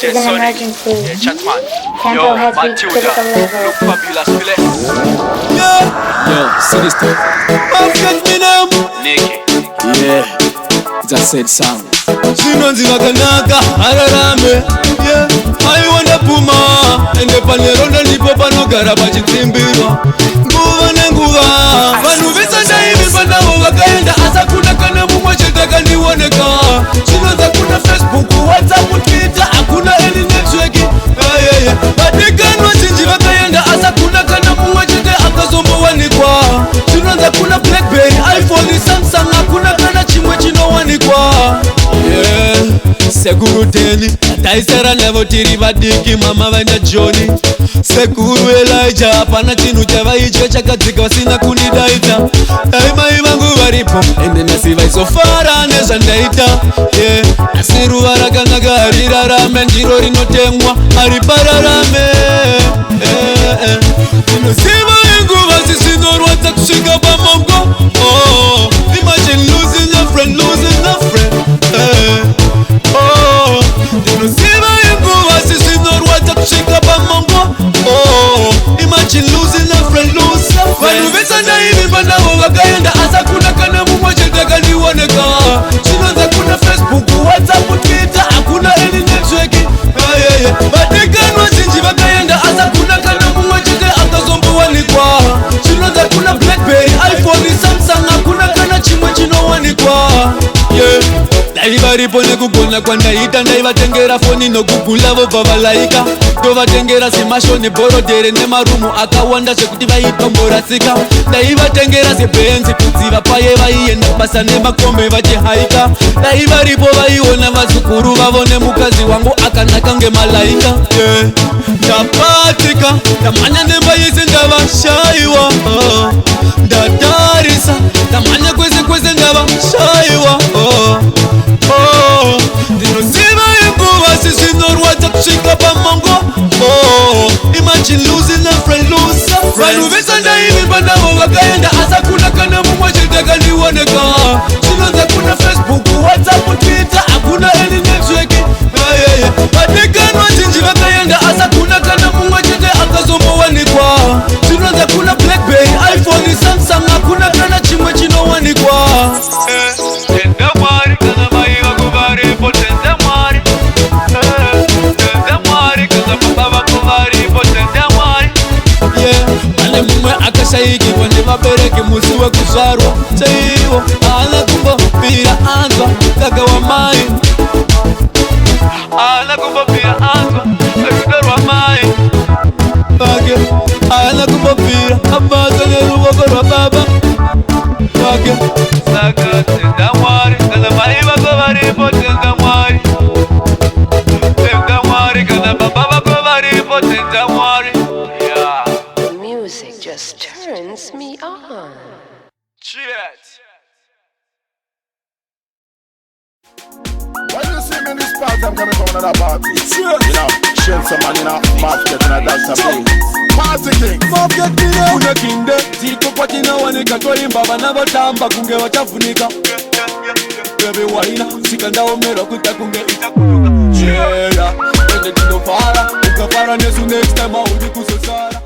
This is an emergency. Yeah, Chatman. Tempo has reached critical level. Look fabulous, feel it? Yo, see this thing? Maffcat me name. Nicky. Yeah, it's a sad song. Sinonzi akanaka, haararame. Yeah, I wanna puma. Ende paneronda ndipo panogara pachitsimbirwa. Nguva nenguva vanhu vesanda ivi panavo vakaenda asa kuna kana mumwe chete kandioneka. Chinonzi kuna Facebook, WhatsApp, Twitter, hakuna any network. Vadikanwa chinji vakaenda asa kuna kana mumwe chete akazombowanikwa. Chinonzi kuna Blackberry, iPhone, Samsung, hakuna kana chimwe chinowanikwa. Sekuru Deni, taisera nevo tiri vadiki mama vaenda Joni. Sekuru Elijah, hapana chinhu chavaicho chakadzika vasina kunidaita. Dai mai vangu varipo, ende nhasi vaisofara nezvandaita. Asi ruva rakanaka harirarame, ndiro rinotemwa haripararame. Ndinoziva inguva zisinorwadza kusvika pamongo. Imagine losing a friend, losing a friend. Ndinoziva inguva zisinorwadza kusvika pamongo. Imagine losing a friend, losing a friend. Vanhu vesanda ivi panavo vakaenda asa kuna kana mumwe chete kandioneka. Chinonzi kuna Facebook, WhatsApp, Twitter, hakuna any network. Vadikanwa chinji vakaenda asa kuna kana mumwe chete akazombowanikwa. Chinonzi kuna Blackberry, iPhone, Samsung, hakuna kana chimwe chinowanikwa. Dai varipo nekugona kwandaita, ndaivatengera foni nokugula vobva valaika. Ndovatengera semashoni, borodhere nemarumu akawanda zvekuti vaitomborasika. Ndaivatengera sebenzi kudziva paye vaienda basa nemakombe vachihaika. Dai varipo vaiona vazukuru vavo nemukazi wangu akanaka ngemalaika. Ndapatika, ndamhanya nemba yese ndavashaiwa. Ndatarisa, ndamhanya kwese kwese ndavashaiwa. Ndinoziva inguva zisinorwadza kusvika pamongo. Imagine losing a friend, losing a friend. Vanhu vesanda ivi panavo vakaenda asa kuna kana mumwe chete kandioneka. Chinonzi kuna Facebook, WhatsApp, Twitter, hakuna any network. Vadikanwa chinji vakaenda asa kuna kana mumwe chete akazombowanikwa. Chinonzi kuna Blackberry, iPhone, Samsung, hakuna kana chimwe chinowanikwa. Pane mumwe akashayikirwa nevabereki musi wekuzvarwa. Chaiwo haana kumbobvira anzwa gaga wamai. Haana kumbobvira anzwa rudo rwamai vake. Haana kumbobvira abatwa neruoko rwababa vake. Saka tenda Mwari kana mai vako varipo, tenda Mwari. Tenda Mwari kana baba vako varipo, tenda Mwari. Music just turns me on. Cheers. When you see me in this party, I'm coming from another party. You know, shell some man in a Maffcat and a dance a party king. Maffcat kine kune kinde tiko patina wanika toimba vanavo tamba kunge vachafunika. Bebe waina sikandaomera kuita kunge itakuluka. Ende tinofara ukafara nesu next time audi kusosara.